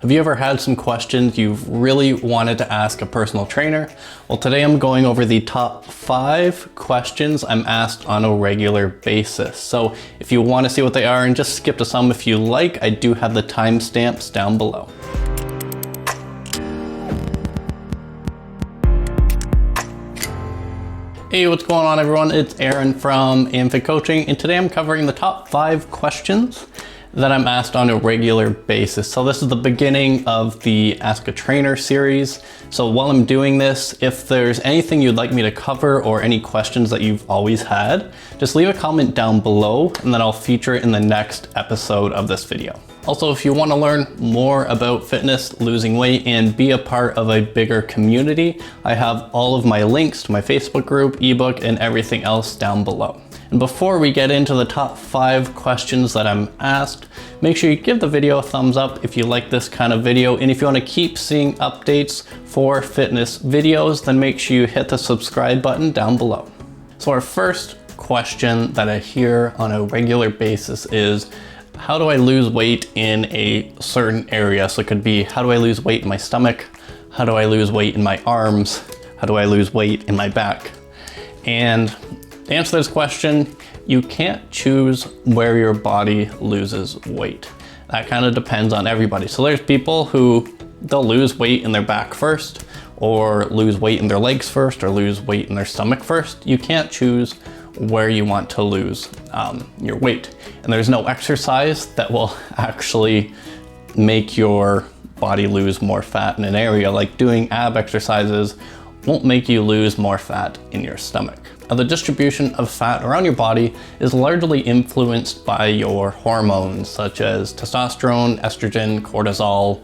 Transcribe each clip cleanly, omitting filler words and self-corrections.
Have you ever had some questions you've really wanted to ask a personal trainer? Well, today I'm going over the top 5 questions I'm asked on a regular basis. So if you want to see what they are, and just skip to some if you like, I do have the timestamps down below. Hey, what's going on everyone? It's Aaron from AMFIT Coaching, and today I'm covering the top 5 questions that I'm asked on a regular basis. So this is the beginning of the Ask a Trainer series. So while I'm doing this, if there's anything you'd like me to cover or any questions that you've always had, just leave a comment down below and then I'll feature it in the next episode of this video. Also, if you want to learn more about fitness, losing weight, and be a part of a bigger community, I have all of my links to my Facebook group, ebook, and everything else down below. And before we get into the top 5 questions that I'm asked, make sure you give the video a thumbs up if you like this kind of video. And if you want to keep seeing updates for fitness videos, then make sure you hit the subscribe button down below. So our first question that I hear on a regular basis is, how do I lose weight in a certain area? So it could be, how do I lose weight in my stomach? How do I lose weight in my arms? How do I lose weight in my back? And to answer this question, you can't choose where your body loses weight. That kind of depends on everybody. So there's people who they'll lose weight in their back first, or lose weight in their legs first, or lose weight in their stomach first. You can't choose where you want to lose your weight. And there's no exercise that will actually make your body lose more fat in an area. Like doing ab exercises won't make you lose more fat in your stomach. Now, the distribution of fat around your body is largely influenced by your hormones, such as testosterone, estrogen, cortisol,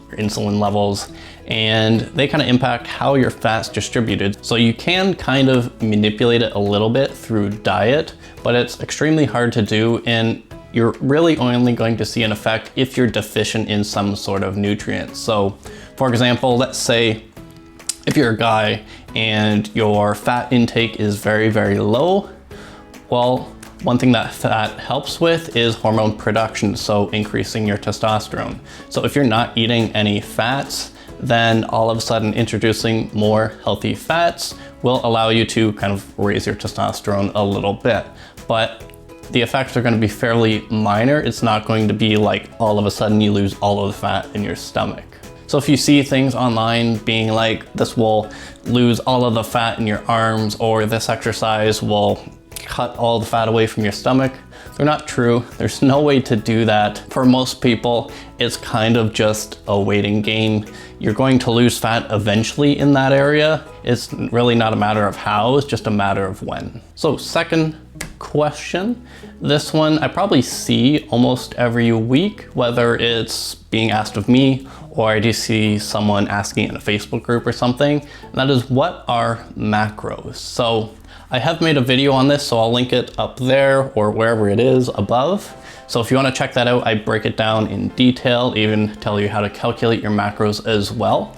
your insulin levels, and they kind of impact how your fat's distributed. So you can kind of manipulate it a little bit through diet, but it's extremely hard to do, and you're really only going to see an effect if you're deficient in some sort of nutrient. So for example, let's say if you're a guy and your fat intake is very, very low, well, one thing that fat helps with is hormone production, so increasing your testosterone. So if you're not eating any fats, then all of a sudden introducing more healthy fats will allow you to kind of raise your testosterone a little bit. But the effects are going to be fairly minor. It's not going to be like all of a sudden you lose all of the fat in your stomach. So if you see things online being like, this will lose all of the fat in your arms, or this exercise will cut all the fat away from your stomach, they're not true. There's no way to do that. For most people, it's kind of just a waiting game. You're going to lose fat eventually in that area. It's really not a matter of how, it's just a matter of when. So second question, this one I probably see almost every week, whether it's being asked of me or I do see someone asking in a Facebook group or something, and that is, what are macros? So I have made a video on this, so I'll link it up there or wherever it is above. So if you want to check that out, I break it down in detail, even tell you how to calculate your macros as well.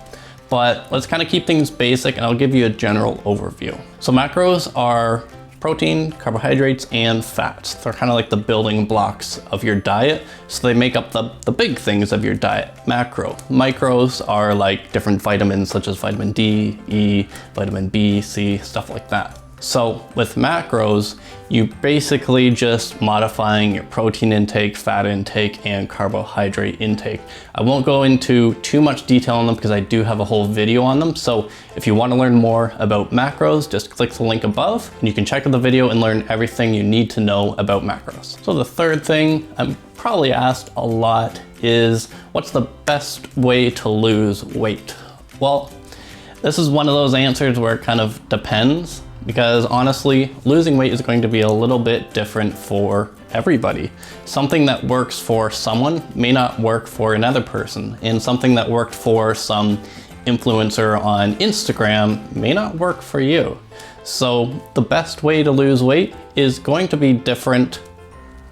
But let's kind of keep things basic and I'll give you a general overview. So macros are protein, carbohydrates, and fats. They're kind of like the building blocks of your diet. So they make up the big things of your diet. Micros are like different vitamins such as vitamin D, E, vitamin B, C, stuff like that. So with macros, you basically just modifying your protein intake, fat intake, and carbohydrate intake. I won't go into too much detail on them because I do have a whole video on them. So if you want to learn more about macros, just click the link above and you can check out the video and learn everything you need to know about macros. So the third thing I'm probably asked a lot is, what's the best way to lose weight? Well, this is one of those answers where it kind of depends, because honestly, losing weight is going to be a little bit different for everybody. Something that works for someone may not work for another person, and something that worked for some influencer on Instagram may not work for you. So the best way to lose weight is going to be different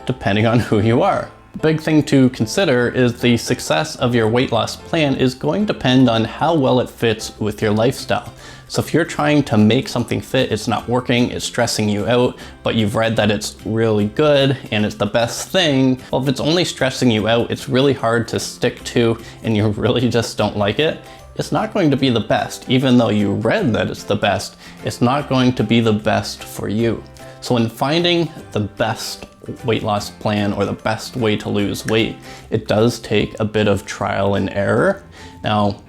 depending on who you are. Big thing to consider is the success of your weight loss plan is going to depend on how well it fits with your lifestyle. So if you're trying to make something fit, it's not working, it's stressing you out, but you've read that it's really good and it's the best thing, well, if it's only stressing you out, it's really hard to stick to and you really just don't like it, it's not going to be the best. Even though you read that it's the best, it's not going to be the best for you. So in finding the best weight loss plan or the best way to lose weight, it does take a bit of trial and error. Now,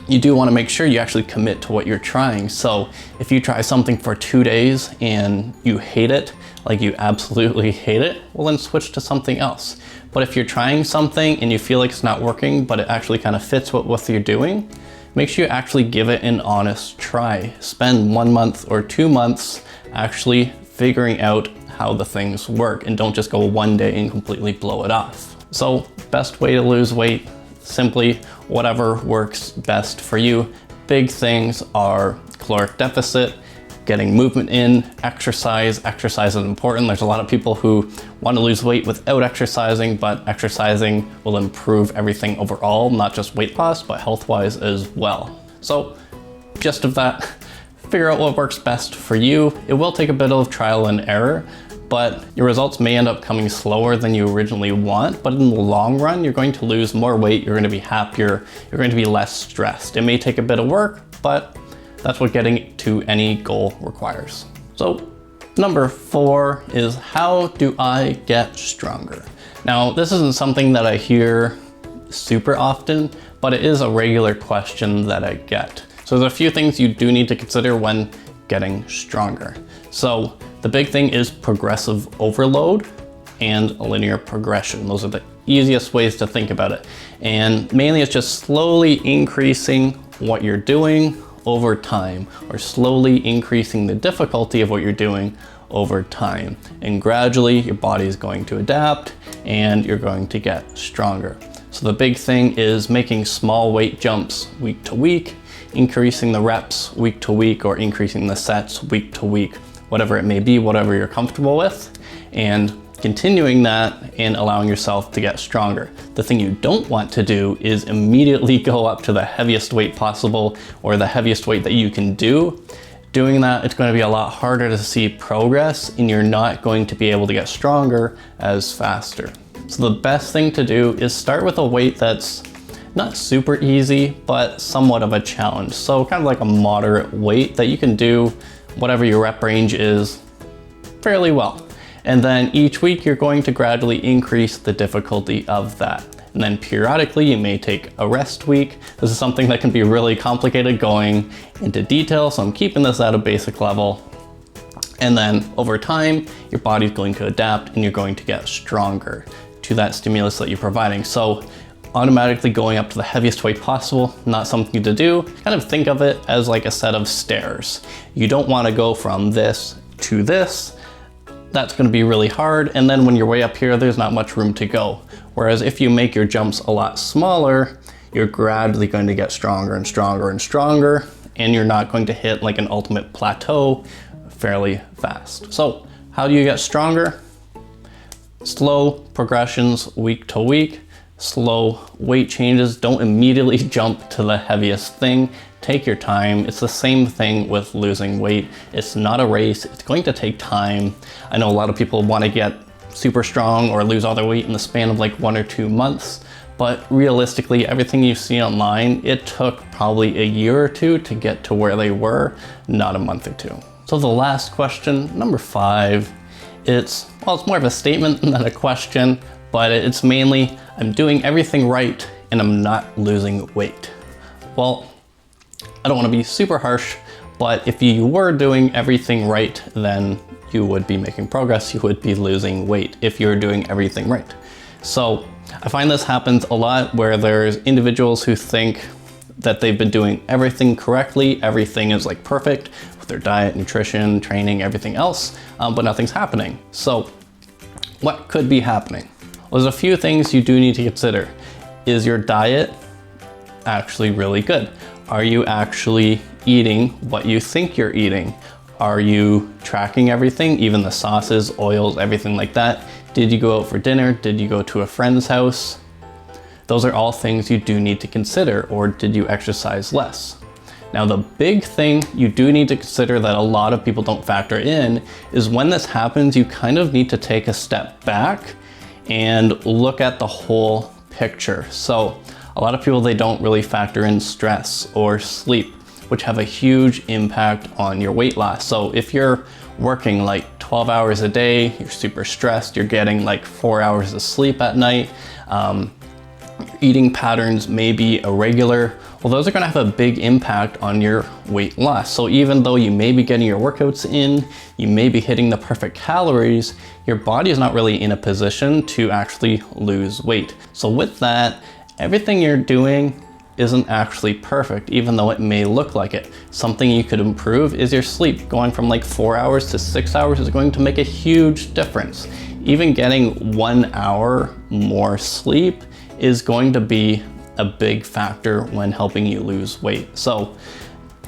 you do want to make sure you actually commit to what you're trying. So if you try something for 2 days and you hate it, like you absolutely hate it, well then switch to something else. But if you're trying something and you feel like it's not working, but it actually kind of fits what you're doing, make sure you actually give it an honest try. Spend 1 month or 2 months actually figuring out how the things work and don't just go one day and completely blow it off. So best way to lose weight, simply whatever works best for you. Big things are caloric deficit, getting movement in, exercise. Exercise is important. There's a lot of people who want to lose weight without exercising, but exercising will improve everything overall, not just weight loss, but health-wise as well. So gist of that, figure out what works best for you. It will take a bit of trial and error, but your results may end up coming slower than you originally want, but in the long run, you're going to lose more weight, you're going to be happier, you're going to be less stressed. It may take a bit of work, but that's what getting to any goal requires. So number 4 is, how do I get stronger? Now, this isn't something that I hear super often, but it is a regular question that I get. So there's a few things you do need to consider when getting stronger. So the big thing is progressive overload and linear progression. Those are the easiest ways to think about it. And mainly it's just slowly increasing what you're doing over time, or slowly increasing the difficulty of what you're doing over time. And gradually your body is going to adapt and you're going to get stronger. So the big thing is making small weight jumps week to week, increasing the reps week to week, or increasing the sets week to week, whatever it may be, whatever you're comfortable with, and continuing that and allowing yourself to get stronger. The thing you don't want to do is immediately go up to the heaviest weight possible or the heaviest weight that you can do. Doing that, it's going to be a lot harder to see progress and you're not going to be able to get stronger as faster. So the best thing to do is start with a weight that's not super easy, but somewhat of a challenge. So kind of like a moderate weight that you can do whatever your rep range is fairly well. And then each week you're going to gradually increase the difficulty of that. And then periodically you may take a rest week. This is something that can be really complicated going into detail, so I'm keeping this at a basic level. And then over time, your body's going to adapt and you're going to get stronger to that stimulus that you're providing. So automatically going up to the heaviest weight possible, not something to do. Kind of think of it as like a set of stairs. You don't want to go from this to this. That's going to be really hard. And then when you're way up here, there's not much room to go. Whereas if you make your jumps a lot smaller, you're gradually going to get stronger and stronger and stronger, and you're not going to hit like an ultimate plateau fairly fast. So how do you get stronger? Slow progressions week to week, slow weight changes. Don't immediately jump to the heaviest thing. Take your time. It's the same thing with losing weight. It's not a race. It's going to take time. I know a lot of people want to get super strong or lose all their weight in the span of like 1 or 2 months, but realistically, everything you see online, it took probably a year or 2 to get to where they were, not a month or 2. So the last question, number 5, it's more of a statement than a question, but it's mainly, I'm doing everything right and I'm not losing weight. Well, I don't want to be super harsh, but if you were doing everything right, then you would be making progress, you would be losing weight if you're doing everything right. So I find this happens a lot where there's individuals who think that they've been doing everything correctly, everything is like perfect with their diet, nutrition, training, everything else, but nothing's happening. So what could be happening? Well, there's a few things you do need to consider. Is your diet actually really good? Are you actually eating what you think you're eating? Are you tracking everything, even the sauces, oils, everything like that? Did you go out for dinner? Did you go to a friend's house? Those are all things you do need to consider. Or did you exercise less? Now, the big thing you do need to consider that a lot of people don't factor in is when this happens, you kind of need to take a step back and look at the whole picture. So a lot of people, they don't really factor in stress or sleep, which have a huge impact on your weight loss. So if you're working like 12 hours a day, you're super stressed, you're getting like 4 hours of sleep at night, eating patterns may be irregular, well, those are gonna have a big impact on your weight loss. So even though you may be getting your workouts in, you may be hitting the perfect calories, your body is not really in a position to actually lose weight. So with that, everything you're doing isn't actually perfect, even though it may look like it. Something you could improve is your sleep. Going from like 4 hours to 6 hours is going to make a huge difference. Even getting 1 hour more sleep is going to be a big factor when helping you lose weight. So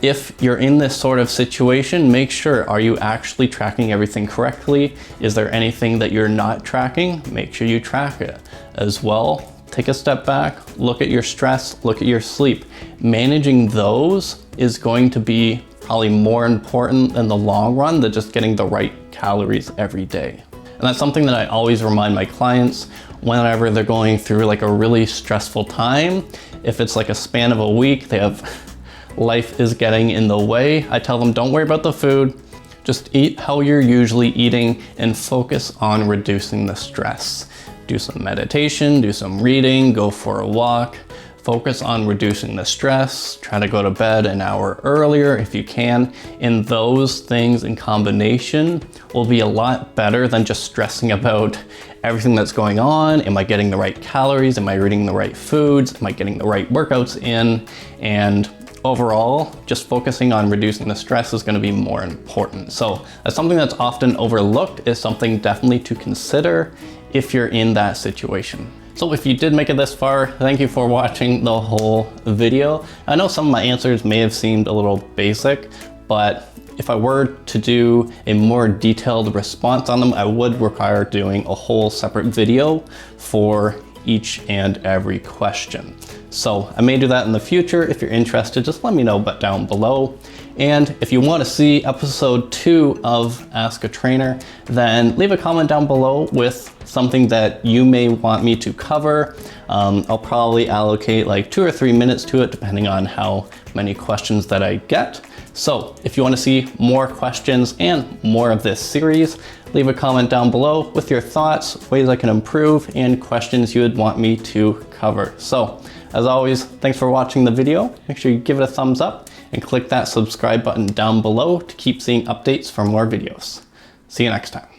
if you're in this sort of situation, make sure, are you actually tracking everything correctly? Is there anything that you're not tracking? Make sure you track it as well. Take a step back, look at your stress, look at your sleep. Managing those is going to be probably more important in the long run than just getting the right calories every day. And that's something that I always remind my clients whenever they're going through like a really stressful time. If it's like a span of a week, they have life is getting in the way, I tell them, don't worry about the food, just eat how you're usually eating and focus on reducing the stress. Do some meditation, do some reading, go for a walk, focus on reducing the stress, try to go to bed an hour earlier if you can. And those things in combination will be a lot better than just stressing about everything that's going on. Am I getting the right calories? Am I eating the right foods? Am I getting the right workouts in? And overall, just focusing on reducing the stress is going to be more important. So that's something that's often overlooked, is something definitely to consider if you're in that situation. So if you did make it this far, thank you for watching the whole video. I know some of my answers may have seemed a little basic, but if I were to do a more detailed response on them, I would require doing a whole separate video for each and every question. So I may do that in the future. If you're interested, just let me know down below. And if you want to see episode 2 of Ask a Trainer, then leave a comment down below with something that you may want me to cover. I'll probably allocate like 2 or 3 minutes to it, depending on how many questions that I get. So if you want to see more questions and more of this series, leave a comment down below with your thoughts, ways I can improve, and questions you would want me to cover. So as always, thanks for watching the video. Make sure you give it a thumbs up and click that subscribe button down below to keep seeing updates for more videos. See you next time.